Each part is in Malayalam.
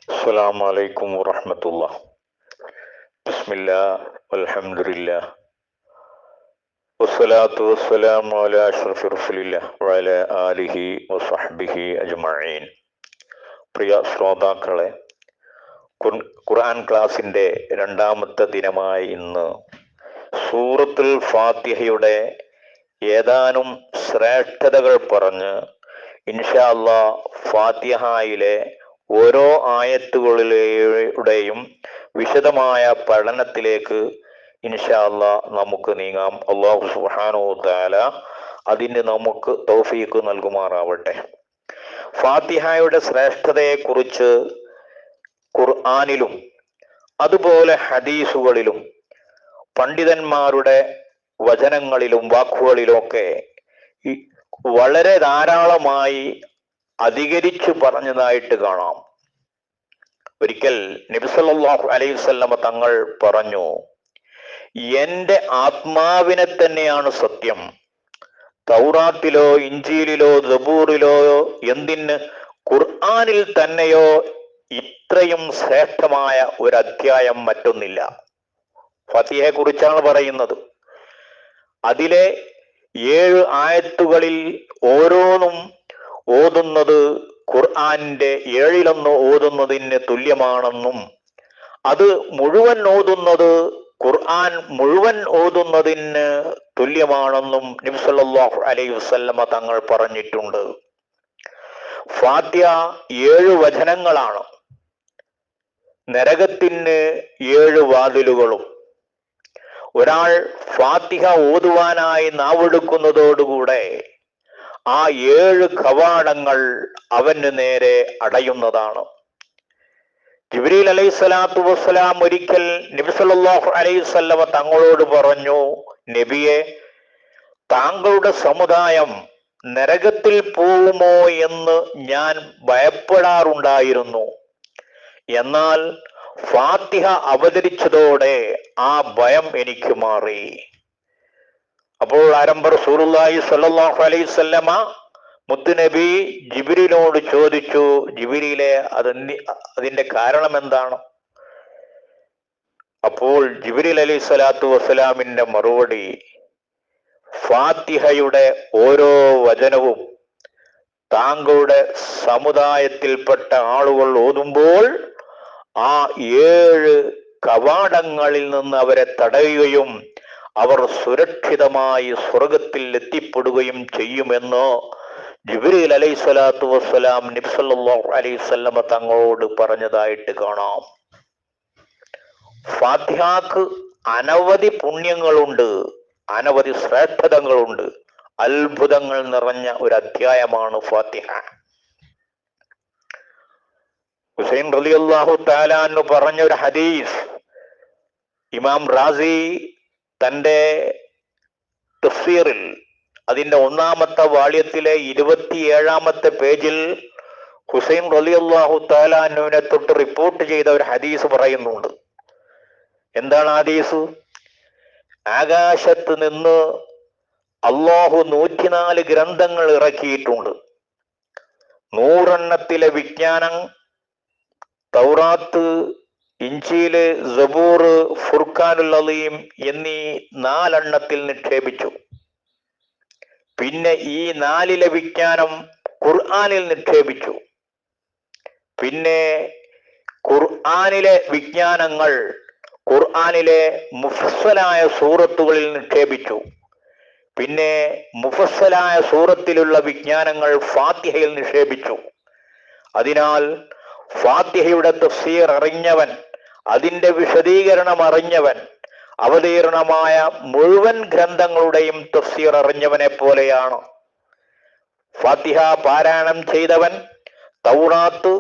അസ്സലാമു അലൈക്കും വറഹ്മത്തുള്ളാഹി. ബിസ്മില്ലാഹ് വൽഹംദുലില്ലാഹ് വസ്സലാത്തു വസ്സലാമു അലാ അഷ്റഫി റസൂലില്ലാഹ് വഅലാ ആലിഹി വസഹ്ബിഹി അജ്മഈൻ. പ്രിയ ശ്രോതാക്കളെ, ഖുർആൻ ക്ലാസിന്റെ രണ്ടാമത്തെ ദിനമായ ഇന്ന് സൂറത്തുൽ ഫാത്തിഹയുടെ ഏതാനും ശ്രേഷ്ഠതകൾ പറഞ്ഞ് ഇൻഷാ അല്ലാഹ് ഫാത്തിഹയിലെ ഓരോ ആയത്തുകളിലെയും വിശദമായ പഠനത്തിലേക്ക് ഇൻഷാ അല്ലാഹ് നമുക്ക് നീങ്ങാം. അല്ലാഹു സുബ്ഹാനഹു വ തആല അതിന് നമുക്ക് തൗഫീഖ് നൽകുമാറാവട്ടെ. ഫാത്തിഹയുടെ ശ്രേഷ്ഠതയെക്കുറിച്ച് ഖുർആനിലും അതുപോലെ ഹദീസുകളിലും പണ്ഡിതന്മാരുടെ വചനങ്ങളിലും വാക്കുകളിലുമൊക്കെ വളരെ ധാരാളമായി അധികരിച്ചു പറഞ്ഞതായിട്ട് കാണാം. ഒരിക്കൽ നബി സല്ലല്ലാഹു അലൈഹി വസല്ലമ തങ്ങൾ പറഞ്ഞു, എൻ്റെ ആത്മാവിനെ തന്നെയാണ് സത്യം, തൗറാത്തിലോ ഇഞ്ചീലിലോ സബൂറിലോ എന്തിന് ഖുർആനിൽ തന്നെയോ ഇത്രയും ശ്രേഷ്ഠമായ ഒരു അധ്യായം മറ്റൊന്നില്ല. ഫാത്തിഹയെ കുറിച്ചാണ് പറയുന്നത്. അതിലെ 7 ആയത്തുകളിൽ ഓരോന്നും ഓതുന്നത് ഖുർആനിന്റെ 7 ഓതുന്നതിന് തുല്യമാണെന്നും അത് മുഴുവൻ ഓതുന്നത് ഖുർആൻ മുഴുവൻ ഓതുന്നതിന് തുല്യമാണെന്നും നബി സല്ലല്ലാഹു അലൈഹി വസല്ലമ തങ്ങൾ പറഞ്ഞിട്ടുണ്ട്. ഫാത്തിഹ 7 വചനങ്ങളാണ്. നരകത്തിന് 7 വാതിലുകളും. ഒരാൾ ഫാത്തിഹ ഓതുവാനായി നാവെടുക്കുന്നതോടുകൂടെ ആ 7 കവാടങ്ങൾ അവന് നേരെ അടയുന്നതാണ്. ജിബ്രീൽ അലൈഹിസ്സലാത്തു വസ്സലാം ഒരിക്കൽ നബി സല്ലല്ലാഹു അലൈഹി വസല്ലമ തങ്ങളോട് പറഞ്ഞു, നബിയെ, താങ്കളുടെ സമുദായം നരകത്തിൽ പോവുമോ എന്ന് ഞാൻ ഭയപ്പെടാറുണ്ടായിരുന്നു. എന്നാൽ ഫാത്തിഹ അവതരിച്ചതോടെ ആ ഭയം എനിക്ക് മാറി. അപ്പോൾ ആരംഭ റസൂലുള്ളാഹി സ്വല്ലല്ലാഹു അലൈഹി വസല്ലമ മുത്തുനബി ജിബ്രീലിനോട് ചോദിച്ചു, ജിബ്രീലെ, അതിന്റെ കാരണം എന്താണ്? അപ്പോൾ ജിബ്രീൽ അലൈഹി സ്വലാത്തു വസ്സലാമിന്റെ മറുപടി, ഫാത്തിഹയുടെ ഓരോ വചനവും താങ്കളുടെ സമുദായത്തിൽപ്പെട്ട ആളുകൾ ഓതുമ്പോൾ ആ 7 കവാടങ്ങളിൽ നിന്ന് അവരെ തടയുകയും അവർ സുരക്ഷിതമായി സ്വർഗത്തിൽ എത്തിപ്പെടുകയും ചെയ്യുമെന്ന് ജിബ്രീൽ അലൈഹി സ്വലാത്തു വസ്സലാം നബി സല്ലല്ലാഹു അലൈഹി വസല്ലമ തങ്ങളോട് പറഞ്ഞതായിട്ട് കാണാം. ഫാത്തിഹക്ക് അനവധി പുണ്യങ്ങളുണ്ട്, അനവധി ശ്രേഷ്ഠതകളുണ്ട്. അത്ഭുതങ്ങൾ നിറഞ്ഞ ഒരു അധ്യായമാണ് ഫാത്തിഹ. ഹുസൈൻ റളിയല്ലാഹു തആല അൻഹു പറഞ്ഞ ഒരു ഹദീസ് ഇമാം റാസി തന്റെ തഫ്സീറിൽ അതിന്റെ 1-ാമത്തെ വാള്യത്തിലെ 27-ാമത്തെ പേജിൽ ഹുസൈൻ റളിയല്ലാഹു തആല അൻഹുവിനെ തൊട്ട് റിപ്പോർട്ട് ചെയ്ത ഒരു ഹദീസ് പറയുന്നുണ്ട്. എന്താണ് ഹദീസ്? ആകാശത്ത് നിന്ന് അല്ലാഹു 104 ഗ്രന്ഥങ്ങൾ ഇറക്കിയിട്ടുണ്ട്. 100 വിജ്ഞാനം തൗറാത്ത്, ഇഞ്ചീല്, സബൂർ, ഫുർഖാനുൽ അലീം എന്നീ 4 നിക്ഷേപിച്ചു. പിന്നെ ഈ 4 വിജ്ഞാനം ഖുർആനിൽ നിക്ഷേപിച്ചു. പിന്നെ ഖുർആനിലെ വിജ്ഞാനങ്ങൾ ഖുർആനിലെ മുഫസ്സലായ സൂറത്തുകളിൽ നിക്ഷേപിച്ചു. പിന്നെ മുഫസ്സലായ സൂറത്തിലുള്ള വിജ്ഞാനങ്ങൾ ഫാത്തിഹയിൽ നിക്ഷേപിച്ചു. അതിനാൽ ഫാത്തിഹയുടെ തഫ്സീർ അറിഞ്ഞവൻ, അതിന്റെ വിശദീകരണം അറിഞ്ഞവൻ, അവതീർണമായ മുഴുവൻ ഗ്രന്ഥങ്ങളുടെയും തഫ്സീർ അറിഞ്ഞവനെ പോലെയാണ്. ഫാത്തിഹ പാരായണം ചെയ്തവൻ തൗറാത്ത്,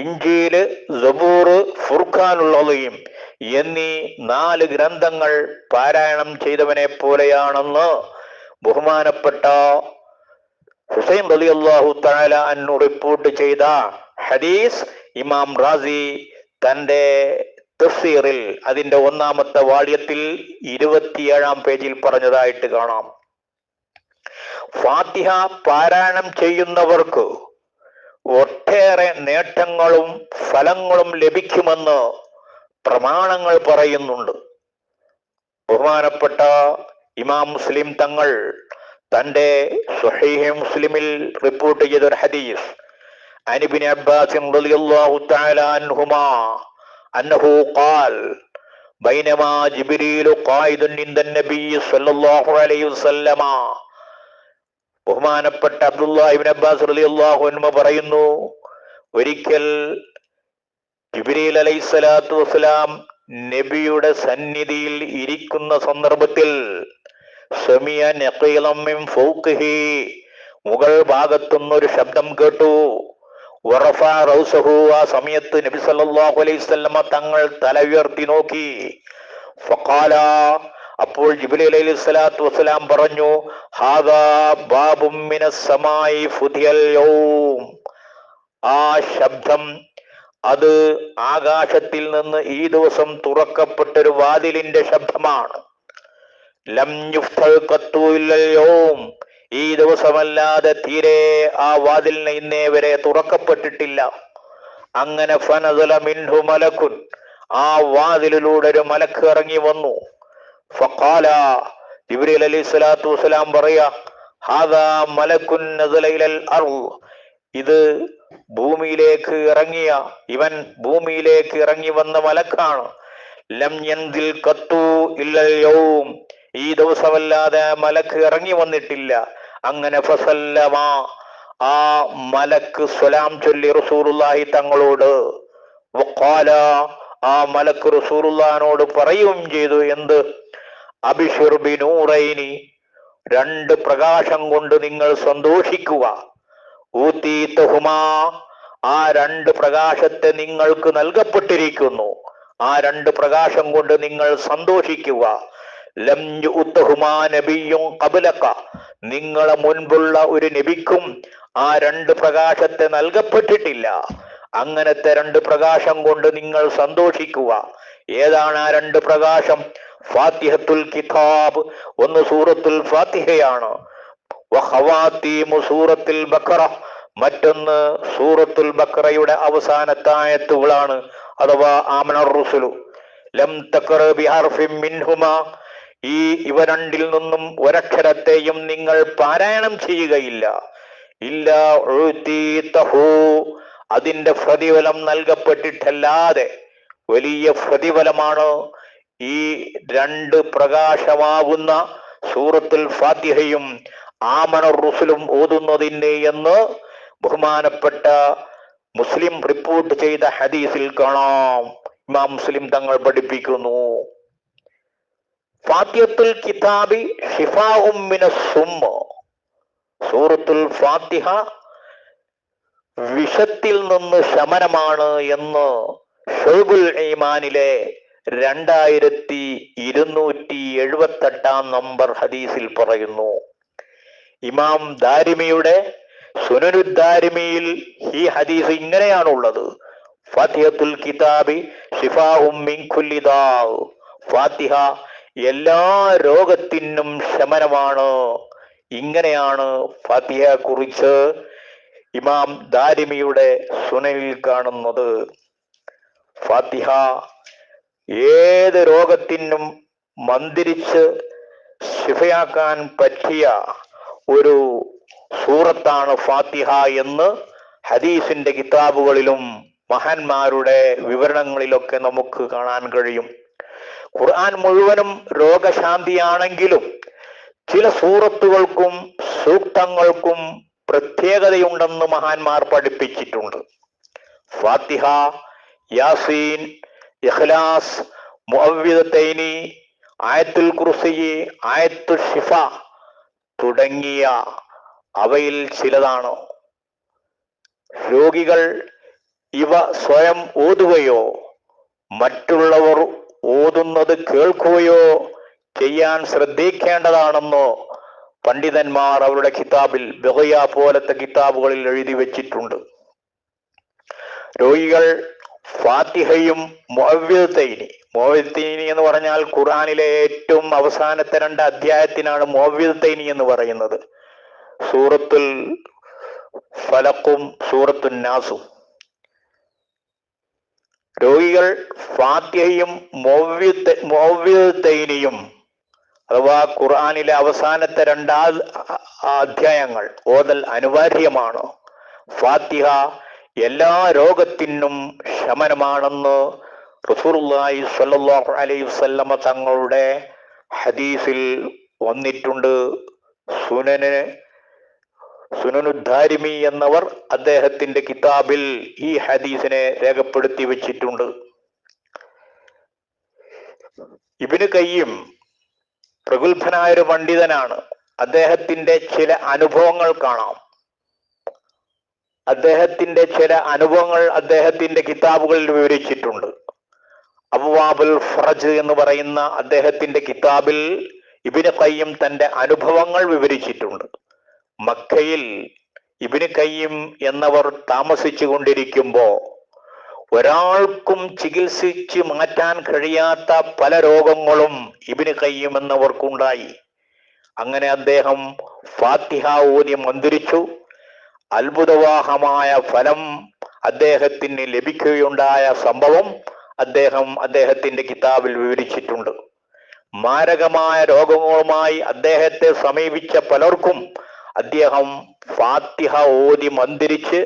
ഇഞ്ചീല്, സബൂർ, ഫുർഖാനുൽ അലീം എന്നീ 4 ഗ്രന്ഥങ്ങൾ പാരായണം ചെയ്തവനെ പോലെയാണെന്ന് ബഹുമാനപ്പെട്ട ഹുസൈൻ റളിയല്ലാഹു തആല അൻഹു റിപ്പോർട്ട് ചെയ്ത ഹദീസ് ഇമാം റാസി തന്റെ തഫ്സീറിൽ അതിന്റെ 1-ാമത്തെ വാള്യത്തിൽ 27-ാം പേജിൽ പറഞ്ഞതായിട്ട് കാണാം. ഫാത്തിഹ പാരായണം ചെയ്യുന്നവർക്ക് ഒട്ടേറെ നേട്ടങ്ങളും ഫലങ്ങളും ലഭിക്കുമെന്ന് പ്രമാണങ്ങൾ പറയുന്നുണ്ട്. ബഹുമാനപ്പെട്ട ഇമാം മുസ്ലിം തങ്ങൾ തന്റെ സ്വഹീഹ് മുസ്ലിമിൽ റിപ്പോർട്ട് ചെയ്തൊരു ഹദീസ് عن ابن عباس رضي الله تعالى عنهما أنه قال بينما جبريل قائد عند النبي صلى الله عليه وسلم. ബഹുമാനപ്പെട്ട അബ്ദുല്ലാഹി ഇബ്നു അബ്ബാസ് റളിയല്ലാഹു അൻഹു പറയുന്നു, ഒരിക്കൽ ജിബ്രീൽ അലൈഹിസ്സലാത്തു വസ്സലാം നബിയുടെ സന്നിധിയിൽ ഇരിക്കുന്ന സന്ദർഭത്തിൽ സമിയ നഖീലം മിൻ ഫൗഖിഹി, മുകൾ ഭാഗത്തുനിന്നൊരു ശബ്ദം കേട്ടു. വറഫ റൗസഹു, ആ സമയത്ത് നബി സല്ലല്ലാഹു അലൈഹി വസല്ലമ തങ്ങൾ തല ഉയർത്തി നോക്കി. ഫഖാല, അപ്പോൾ ജിബ്രീൽ അലൈഹിസ്സലാത്തു വസ്സലാം പറഞ്ഞു, ഹാദാ ബാബും മിനസ് സമായി ഫുതിയൽ യൗം. ആ ശബ്ദം അത് ആകാശത്തിൽ നിന്ന് ഈ ദിവസം തുറക്കപ്പെട്ടൊരു വാതിലിന്റെ ശബ്ദമാണ്. ലം യുഫ്തൽ ഖത്തു ഇല്ലൽ യൗം, ഈ ദിവസമല്ലാതെ തീരെ ആ വാതിലിനെ ഇന്നേ വരെ തുറക്കപ്പെട്ടിട്ടില്ല. അങ്ങനെ ഫനസല മിൻഹു മലക്കുൻ, ആ വാതിലിലൂടെ ഒരു മലക്ക് ഇറങ്ങി വന്നു. ഫഖാല, ജിബ്രീൽ അലൈഹിസ്സലാത്തു വസ്സലാം പറയാ, ഹാദാ മലക്കുൻ നസല ഇലൽ അർള്, ഇത് ഭൂമിയിലേക്ക് ഇറങ്ങിയ, ഇവൻ ഭൂമിയിലേക്ക് ഇറങ്ങി വന്ന മലക്കാണ്. ലം യൻസിൽ ഖത്തു ഇല്ലൽ യൗം, ഈ ദിവസമല്ലാതെ മലക്ക് ഇറങ്ങി വന്നിട്ടില്ല. അങ്ങനെ ഫസല്ലമ, ആ മലക്ക് സ്വലാം ചൊല്ലി റസൂലുള്ളാഹി തങ്ങളോട്. വഖാല, ആ മലക്ക് റസൂലുള്ളാഹിനോട് പറയുകയും ചെയ്തു, എന്ത്? അബ്ശിർ ബിനൂറൈനി, രണ്ട് പ്രകാശം കൊണ്ട് നിങ്ങൾ സന്തോഷിക്കുക. ഊതീതഹുമാ, ആ രണ്ട് പ്രകാശത്തെ നിങ്ങൾക്ക് നൽകപ്പെട്ടിരിക്കുന്നു. ആ രണ്ട് പ്രകാശം കൊണ്ട് നിങ്ങൾ സന്തോഷിക്കുക. ലം യുതഹുമാ നബിയ്യുൻ ഖബ്ലക, നിങ്ങളെ മുൻപുള്ള ഒരു നബിക്കും ആ രണ്ട് പ്രകാശത്തെ നൽകപ്പെട്ടിട്ടില്ല. അങ്ങനത്തെ രണ്ട് പ്രകാശം കൊണ്ട് നിങ്ങൾ സന്തോഷിക്കുക. ഏതാണ് ആ രണ്ട് പ്രകാശം? ഫാത്തിഹത്തുൽ കിതാബ്, ഒന്ന് സൂറത്തുൽ ഫാത്തിഹയാണ്. വഖവാതീമു സൂറത്തുൽ ബഖറ, മറ്റൊന്ന് സൂറത്തുൽ ബഖറയുടെ അവസാനത്തെ ആയത്തുകളാണ്, അഥവാ ആമനർ റുസുലു. ലം തഖറ ബിഹർഫിൻ മിൻഹുമാ, ഇവ രണ്ടിൽ നിന്നും ഒരക്ഷരത്തെയും നിങ്ങൾ പാരായണം ചെയ്യുകയില്ല. ഇല്ലാ ഉതീതഹു, അതിന്റെ പ്രതിഫലം നൽകപ്പെട്ടിട്ടല്ലാതെ. വലിയ പ്രതിഫലമാണ് ഈ രണ്ട് പ്രകാശമാകുന്ന സൂറത്തുൽ ഫാത്തിഹയും ആമനർ റുസുലും ഓതുന്നതിന് എന്ന് ബഹുമാനപ്പെട്ട മുസ്ലിം റിപ്പോർട്ട് ചെയ്ത ഹദീസിൽ കാണാം. ഇമാം മുസ്ലിം തങ്ങൾ പഠിപ്പിക്കുന്നു, ഫാത്തിഹത്തുൽ കിതാബി ഷിഫാഉം മിനസ് സുമ്മ, സൂറത്തുൽ ഫാത്തിഹ വിഷത്തിൽ നിന്ന് ശമനമാണ് എന്ന് ഷുഅബുൽ ഈമാനിലെ 2278 നമ്പർ ഹദീസിൽ പറയുന്നു. ഇമാം ദാരിമിയുടെ സുനനുദ്ദാരിമിയിൽ ഈ ഹദീസ് ഇങ്ങനെയാണുള്ളത്, ഫാത്തിഹത്തുൽ കിതാബി ഷിഫാഉം മിൻ കുല്ലി ദാ, ഫാത്തിഹ എല്ലാ രോഗത്തിനും ശമനമാണ്. ഇങ്ങനെയാണ് ഫാത്തിഹയെ കുറിച്ച് ഇമാം ദാരിമിയുടെ സുനനിൽ കാണുന്നത്. ഫാത്തിഹ ഏത് രോഗത്തിനും മന്ത്രിച്ച് ശിഫയാക്കാൻ പറ്റിയ ഒരു സൂറത്താണ് ഫാത്തിഹ എന്ന് ഹദീസിന്റെ കിതാബുകളിലും മഹാന്മാരുടെ വിവരണങ്ങളിലൊക്കെ നമുക്ക് കാണാൻ കഴിയും. ഖുർആൻ മുഴുവനും രോഗശാന്തിയാണെങ്കിലും ചില സൂറത്തുകൾക്കും സൂക്തങ്ങൾക്കും പ്രത്യേകതയുണ്ടെന്ന് മഹാന്മാർ പഠിപ്പിച്ചിട്ടുണ്ട്. ഫാത്തിഹ, യാസീൻ, ഇഖ്ലാസ്, മുഅവ്വിദത്തൈനി, ആയത്തുൽ കുർസി, ആയത്തുൽ ഷിഫ തുടങ്ങിയ അവയിൽ ചിലതാണ്. രോഗികൾ ഇവ സ്വയം ഓതുകയോ മറ്റുള്ളവർ ഓതുന്നത് കേൾക്കുകയോ ചെയ്യാൻ ശ്രദ്ധിക്കേണ്ടതാണെന്ന് പണ്ഡിതന്മാർ അവരുടെ കിതാബിൽ, ബഗയ പോലത്തെ കിതാബുകളിൽ എഴുതി വെച്ചിട്ടുണ്ട്. രോഗികൾ ഫാത്തിഹയും മുഅവ്വിദത്തൈനി, മുഅവ്വിദത്തൈനി എന്ന് പറഞ്ഞാൽ ഖുർആനിലെ ഏറ്റവും അവസാനത്തെ 2 അധ്യായത്തിനാണ് മുഅവ്വിദത്തൈനി എന്ന് പറയുന്നത്. സൂറത്തുൽ ഫലക്കും സൂറത്തുൻ നാസും. രോഗികൾ ഫാത്തിഹയും മുഅവ്വിദത്തൈനിയും അഥവാ ഖുർആനിലെ അവസാനത്തെ അധ്യായങ്ങൾ ഓതൽ അനിവാര്യമാണ്. ഫാത്തിഹ എല്ലാ രോഗത്തിനും ശമനമാണെന്ന് റസൂലുള്ളാഹി സ്വല്ലല്ലാഹു അലൈഹി വസല്ലമ തങ്ങളുടെ ഹദീസിൽ വന്നിട്ടുണ്ട്. സുനനുദ്ധാരിമി എന്നവർ അദ്ദേഹത്തിന്റെ കിതാബിൽ ഈ ഹദീസിനെ രേഖപ്പെടുത്തി വെച്ചിട്ടുണ്ട്. ഇബ്നു ഖയ്യിം പ്രഗത്ഭനായൊരു പണ്ഡിതനാണ്. അദ്ദേഹത്തിന്റെ ചില അനുഭവങ്ങൾ കാണാം. അദ്ദേഹത്തിന്റെ ചില അനുഭവങ്ങൾ അദ്ദേഹത്തിന്റെ കിതാബുകളിൽ വിവരിച്ചിട്ടുണ്ട്. അബ്വാബുൽ ഫറജ് എന്ന് പറയുന്ന അദ്ദേഹത്തിന്റെ കിതാബിൽ ഇബ്നു ഖയ്യിം തന്റെ അനുഭവങ്ങൾ വിവരിച്ചിട്ടുണ്ട്. മക്കയിൽ ഇബ്നു ഖയ്യിം എന്നവർ താമസിച്ചു കൊണ്ടിരിക്കുമ്പോ ഒരാൾക്കും ചികിത്സിച്ച് മാറ്റാൻ കഴിയാത്ത പല രോഗങ്ങളും ഇബ്നു ഖയ്യിം എന്നവർക്കുണ്ടായി. അങ്ങനെ അദ്ദേഹം ഫാത്തിഹ ഓതി മന്ത്രിച്ചു. അത്ഭുതവാഹമായ ഫലം അദ്ദേഹത്തിന് ലഭിക്കുകയുണ്ടായ സംഭവം അദ്ദേഹത്തിന്റെ കിതാബിൽ വിവരിച്ചിട്ടുണ്ട്. മാരകമായ രോഗങ്ങളുമായി അദ്ദേഹത്തെ സമീപിച്ച പലർക്കും അദ്ദേഹം ഫാത്തിഹ ഓതി മന്ത്രിച്ച്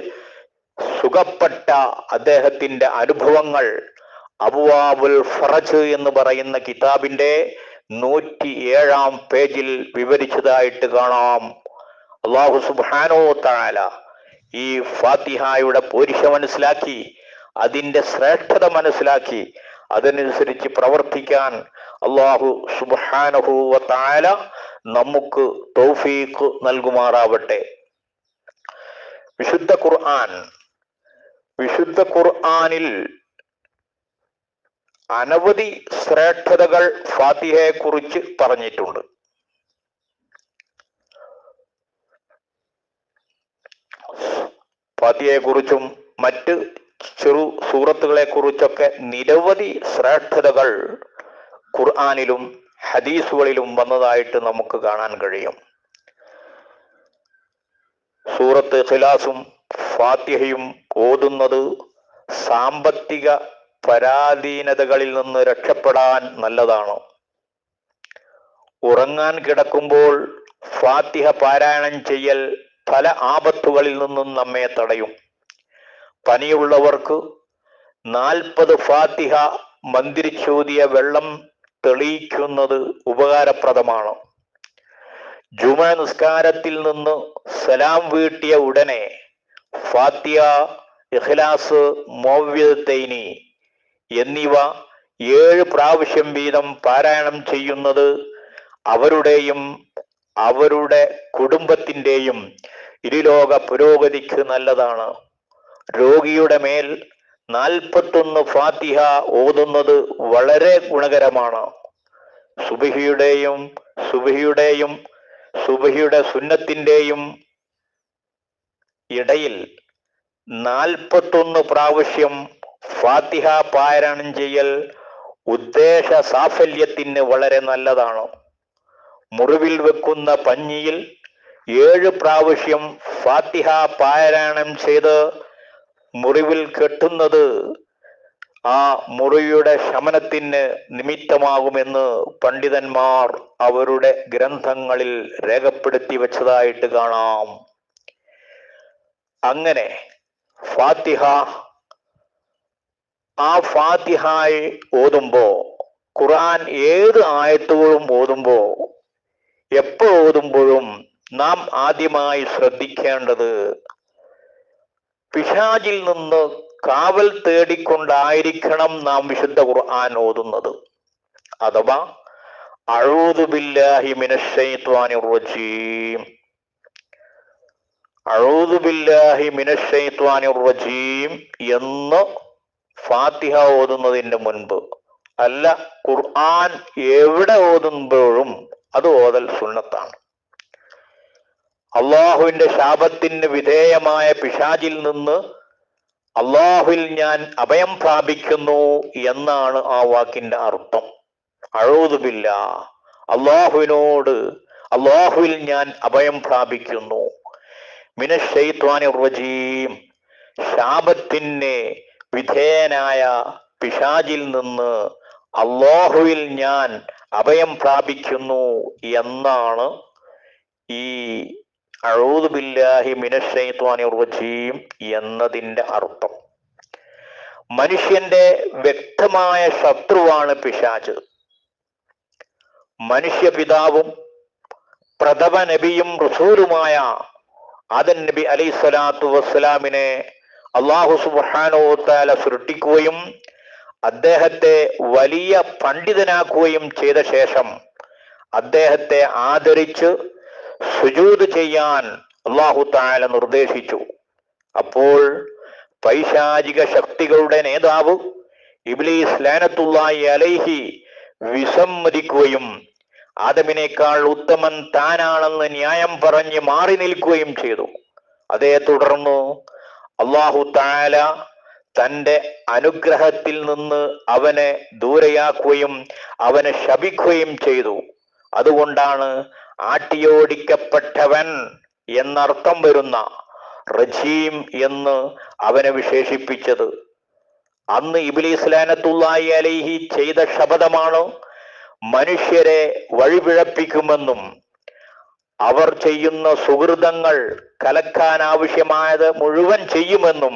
സുഖപ്പെട്ട അദ്ദേഹത്തിന്റെ അനുഭവങ്ങൾ അബ്വാബുൽ ഫറജ് എന്ന് പറയുന്ന കിതാബിന്റെ 107 പേജിൽ വിവരിച്ചതായിട്ട് കാണാം. അല്ലാഹു സുബ്ഹാനഹു വ തആല ഈ ഫാത്തിഹയുടെ പോരിശ മനസ്സിലാക്കി, അതിന്റെ ശ്രേഷ്ഠത മനസ്സിലാക്കി, അതനുസരിച്ച് പ്രവർത്തിക്കാൻ അല്ലാഹു സുബ്ഹാനഹു വ തആല നമുക്ക് തൗഫീഖ് നൽകുമാറാവട്ടെ. വിശുദ്ധ ഖുർആനിൽ അനവധി ശ്രേഷ്ഠതകൾ ഫാത്തിഹയെ കുറിച്ച് പറഞ്ഞിട്ടുണ്ട്. ഫാത്തിഹയെ കുറിച്ചും മറ്റ് ചെറു സൂറത്തുകളെ കുറിച്ചൊക്കെ നിരവധി ശ്രേഷ്ഠതകൾ ഖുർആനിലും ഹദീസുകളിലും വന്നതായിട്ട് നമുക്ക് കാണാൻ കഴിയും. സൂറത്ത് ഇഖ്ലാസും ഫാത്തിഹയും ഓതുന്നത് സാമ്പത്തിക പരാധീനതകളിൽ നിന്ന് രക്ഷപ്പെടാൻ നല്ലതാണ്. ഉറങ്ങാൻ കിടക്കുമ്പോൾ ഫാത്തിഹ പാരായണം ചെയ്യൽ പല ആപത്തുകളിൽ നിന്നും നമ്മെ തടയും. പനിയുള്ളവർക്ക് 40 ഫാത്തിഹ മന്ത്രിച്ചോതിയ വെള്ളം തെളിയിക്കുന്നത് ഉപകാരപ്രദമാണ്. ജുമാ നിസ്കാരത്തിൽ നിന്ന് സലാം വീട്ടിയ ഉടനെ ഫാത്തിഹ, ഇഖ്ലാസ്, മുഅവ്വിദത്തൈനി എന്നിവ 7 പ്രാവശ്യം വീതം പാരായണം ചെയ്യുന്നത് അവരുടെയും അവരുടെ കുടുംബത്തിന്റെയും ഇരുലോക പുരോഗതിക്ക് നല്ലതാണ്. രോഗിയുടെ മേൽ 41 ഫാത്തിഹ ഓതുന്നത് വളരെ ഗുണകരമാണ്. സുബഹിയുടെ സുന്നത്തിന്റെയും ഇടയിൽ 41 പ്രാവശ്യം ഫാത്തിഹ പാരായണം ചെയ്യൽ ഉദ്ദേശ സാഫല്യത്തിന് വളരെ നല്ലതാണ്. മുറിവിൽ വെക്കുന്ന പഞ്ഞിയിൽ 7 പ്രാവശ്യം ഫാത്തിഹ പാരായണം ചെയ്ത് മുറിവിൽ കെട്ടുന്നത് ആ മുറിയുടെ ശമനത്തിന് നിമിത്തമാകുമെന്ന് പണ്ഡിതന്മാർ അവരുടെ ഗ്രന്ഥങ്ങളിൽ രേഖപ്പെടുത്തി വെച്ചതായിട്ട് കാണാം. അങ്ങനെ ഫാത്തിഹ ഓതുമ്പോ, ഖുർആൻ ഏത് ആയത്തുകളും ഓതുമ്പോ, എപ്പോ ഓതുമ്പോഴും നാം ആദ്യമായി ശ്രദ്ധിക്കേണ്ടത് പിശാചിൽ നിന്ന് കാവൽ തേടിക്കൊണ്ടായിരിക്കണം നാം വിശുദ്ധ ഖുർആൻ ഓതുന്നത്. അഥവാ അഊദു ബില്ലാഹി മിനശ് ശൈത്വാനിർ റജീം, അഊദു ബില്ലാഹി മിനശ് ശൈത്വാനിർ റജീം എന്ന് ഫാത്തിഹ ഓതുന്നതിന്റെ മുൻപ്, അല്ല ഖുർആൻ എവിടെ ഓതുമ്പോഴും അത് ഓതൽ സുന്നത്താണ്. അള്ളാഹുവിന്റെ ശാപത്തിന് വിധേയമായ പിശാചിൽ നിന്ന് അള്ളാഹുവിൽ ഞാൻ അഭയം പ്രാപിക്കുന്നു എന്നാണ് ആ വാക്കിന്റെ അർത്ഥം. അഊദു ബില്ലാഹ്, അള്ളാഹുവിൽ ഞാൻ അഭയം പ്രാപിക്കുന്നു. മിനശ്ശൈത്വാനിർ റജീം, ശാപത്തിന് വിധേയനായ പിശാചിൽ നിന്ന് അല്ലാഹുവിൽ ഞാൻ അഭയം പ്രാപിക്കുന്നു എന്നാണ് ഈ അഊദു ബില്ലാഹി മിനശ്ശൈത്വാനിർ റജീം എന്നതിൻ്റെ അർത്ഥം. മനുഷ്യന്റെ വ്യക്തമായ ശത്രുവാണ് പിശാച്. മനുഷ്യ പിതാവും പ്രഥമ നബിയും റസൂലുമായ ആദം നബി അലൈഹി സ്വലാത്തു വസ്സലാമിനെ അല്ലാഹു സുബ്ഹാനഹു വ തആല സൃഷ്ടിക്കുകയും അദ്ദേഹത്തെ വലിയ പണ്ഡിതനാക്കുകയും ചെയ്ത ശേഷം അദ്ദേഹത്തെ ആദരിച്ച് സുജൂദ് ചെയ്യാൻ അല്ലാഹു തആല നിർദ്ദേശിച്ചു. അപ്പോൾ പൈശാചിക ശക്തികളുടെ നേതാവ് ഇബ്ലീസ് ലഅനത്തുല്ലാഹി അലൈഹി വിസമ്മതിക്കുകയും ആദമിനേക്കാൾ ഉത്തമൻ താനാണെന്ന് ന്യായം പറഞ്ഞ് മാറി നിൽക്കുകയും ചെയ്തു. അതേ തുടർന്ന് അല്ലാഹു തആല തൻ്റെ അനുഗ്രഹത്തിൽ നിന്ന് അവനെ ദൂരെയാക്കുകയും അവനെ ശപിക്കുകയും ചെയ്തു. അതുകൊണ്ടാണ് ആട്ടിയോടിക്കപ്പെട്ടവൻ എന്നർത്ഥം വരുന്ന റജീം എന്ന് അവനെ വിശേഷിപ്പിച്ചത്. അന്ന് ഇബ്ലീസ് ലഅനത്തുല്ലാഹി അലൈഹി ചെയ്ത ശപഥമാണ് മനുഷ്യരെ വഴിപിഴപ്പിക്കുമെന്നും അവർ ചെയ്യുന്ന സുഹൃതങ്ങൾ കലക്കാൻ ആവശ്യമായത് മുഴുവൻ ചെയ്യുമെന്നും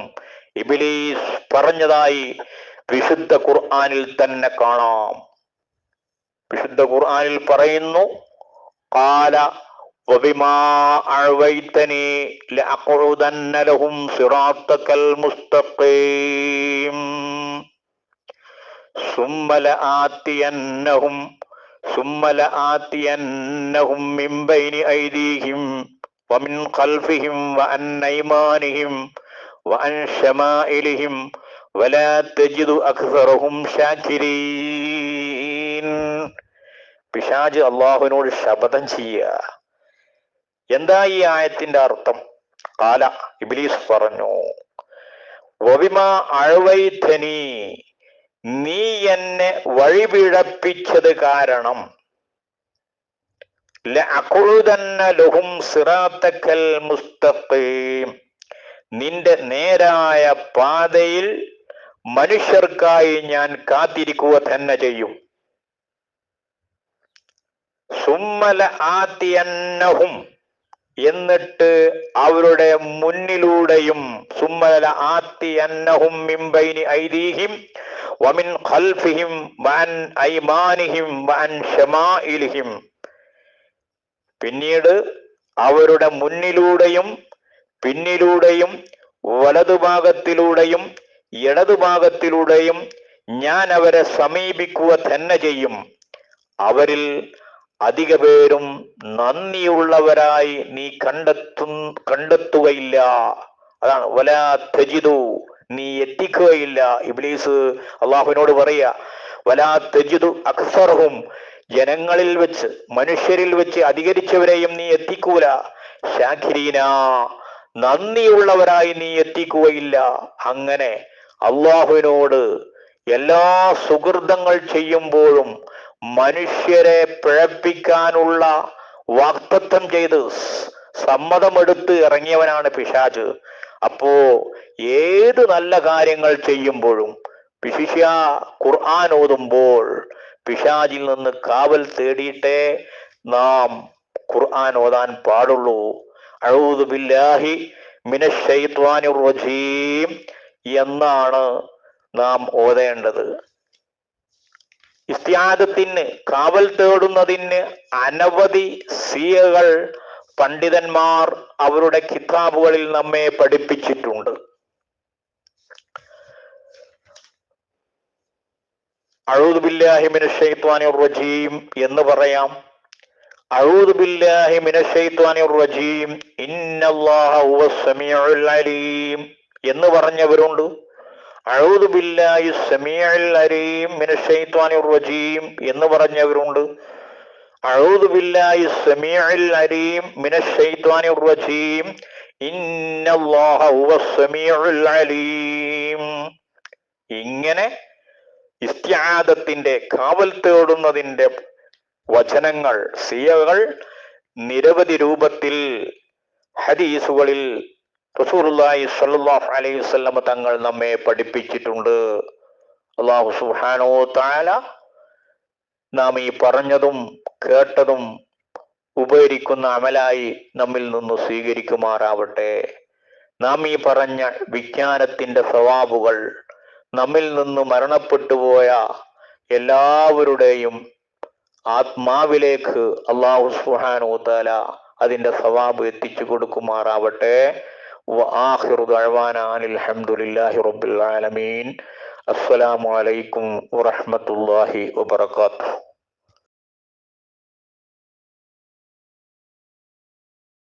ഇബ്ലീസ് പറഞ്ഞതായി വിശുദ്ധ ഖുർആനിൽ തന്നെ കാണാം. വിശുദ്ധ ഖുർആനിൽ പറയുന്നു, ഖാല വബിമാ അഅവൈതനി ലഅഖഉദന്ന ലഹും സിറാത്തകൽ മുസ്തഖീം സുമ്മ ലആതിയന്നഹും മിൻ ബൈനി ഐദീഹിം വമിൻ ഖൽഫിഹിം വഅൻ അയ്മാനിഹിം വഅൻ ശമാഇലിഹിം വലാ തജിദു അക്സറഹും ശാകിരീൻ. പിശാച് അല്ലാഹുവിനോട് ശപഥം ചെയ്യുക. എന്താ ഈ ആയത്തിന്റെ അർത്ഥം? ഖാല, ഇബ്ലീസ് പറഞ്ഞു, വബിമാ അഅവൈതനി, നീ എന്നെ വഴിപിഴപ്പിച്ചത് കാരണം, ലഅഖഉദന്ന ലഹും സിറാത്തകൽ മുസ്തഖീം, നിന്റെ നേരായ പാതയിൽ മനുഷ്യർക്കായി ഞാൻ കാത്തിരിക്കുക തന്നെ ചെയ്യും. സുമ്മ ലആതിയന്നഹും, എന്നിട്ട് അവരുടെ മുന്നിലൂടെയും, സുമ്മ ലആതിയന്നഹും മിൻ ബൈനി ഐദീഹിം വമിൻ ഖൽഫിഹിം വഅൻ അയ്മാനിഹിം വഅൻ ശമാഇലിഹിം, പിന്നീട് അവരുടെ മുന്നിലൂടെയും പിന്നിലൂടെയും വലതുഭാഗത്തിലൂടെയും ഇടതുഭാഗത്തിലൂടെയും ഞാൻ അവരെ സമീപിക്കുക തന്നെ ചെയ്യും. അവരിൽ അധിക പേരും നന്ദിയുള്ളവരായി നീ കണ്ടെത്തുകയില്ല. അതാണ് വലാ തജിദു, നീ എത്തിക്കുകയില്ല. ഇബ്ലീസ് അള്ളാഹുവിനോട് പറയാ, വലാ തജിദു അക്സറഹും, ജനങ്ങളിൽ വെച്ച് മനുഷ്യരിൽ വെച്ച് അധികരിച്ചവരെയും നീ എത്തിക്കൂല. ശാകിരീന, നന്ദിയുള്ളവരായി നീ എത്തിക്കുകയില്ല. അങ്ങനെ അള്ളാഹുവിനോട് എല്ലാ സുഹൃതങ്ങൾ ചെയ്യുമ്പോഴും മനുഷ്യരെ പിഴപ്പിക്കാനുള്ള വാഗ്ദത്തം ചെയ്ത് സമ്മതമെടുത്ത് ഇറങ്ങിയവനാണ് പിശാച്. അപ്പോ ഏത് നല്ല കാര്യങ്ങൾ ചെയ്യുമ്പോഴും, വിശിഷ്യ ഖുർആൻ ഓതുമ്പോൾ, പിശാചിൽ നിന്ന് കാവൽ തേടിയിട്ടേ നാം ഖുർആൻ ഓതാൻ പാടുള്ളൂ. അഊദു ബില്ലാഹി മിനശ്ശൈത്വാനിർ റജീം എന്നാണ് നാം ഓതേണ്ടത്. ഇസ്തിആദത്തിന്, കാവൽ തേടുന്നതിന് അനവധി സിയകൾ പണ്ഡിതന്മാർ അവരുടെ കിതാബുകളിൽ നമ്മെ പഠിപ്പിച്ചിട്ടുണ്ട്. അഊദു ബില്ലാഹി മിനശ്ശൈത്വാനിർ റജീം എന്ന് പറയാം. അഊദു ബില്ലാഹി മിനശ്ശൈത്വാനിർ റജീം ഇന്നല്ലാഹ ഹുവസ് സമീഉൽ അലീം എന്ന് പറഞ്ഞവരുണ്ട്. അഊദു ബില്ലാഹി സമീഉൽ അലീം മിനശ്ശൈത്വാനിർ റജീം എന്ന് പറഞ്ഞവരുണ്ട്. അഊദു ബില്ലാഹി സമീഉൽ അലീം മിനശ്ശൈത്വാനിർ റജീം ഇന്നല്ലാഹ ഹുവസ് സമീഉൽ അലീം. ഇങ്ങനെ ഇസ്തിആദത്തിന്റെ, കാവൽ തേടുന്നതിന്റെ വചനങ്ങൾ, സിയകൾ നിരവധി രൂപത്തിൽ ഹദീസുകളിൽ റസൂലുള്ളാഹി സ്വല്ലല്ലാഹു അലൈഹി വസല്ലം തങ്ങൾ നമ്മെ പഠിപ്പിച്ചിട്ടുണ്ട്. അല്ലാഹു സുബ്ഹാനഹു വ തആല നാം ഈ പറഞ്ഞതും കേട്ടതും ഉപകരിക്കുന്ന അമലായി നമ്മിൽ നിന്ന് സ്വീകരിക്കുമാറാവട്ടെ. നാം ഈ പറഞ്ഞ വിജ്ഞാനത്തിന്റെ സവാബുകൾ നമ്മിൽ നിന്ന് മരണപ്പെട്ടുപോയ എല്ലാവരുടെയും ആത്മാവിലേക്ക് അല്ലാഹു സുബ്ഹാനഹു വ തആല അതിന്റെ സവാബ് എത്തിച്ചു കൊടുക്കുമാറാവട്ടെ. വആഖിറു ദഅവാനാ അനിൽ ഹംദുലില്ലാഹി റബ്ബിൽ ആലമീൻ. അസ്സലാമു അലൈക്കും വറഹ്മത്തുള്ളാഹി വബറകാതുഹു.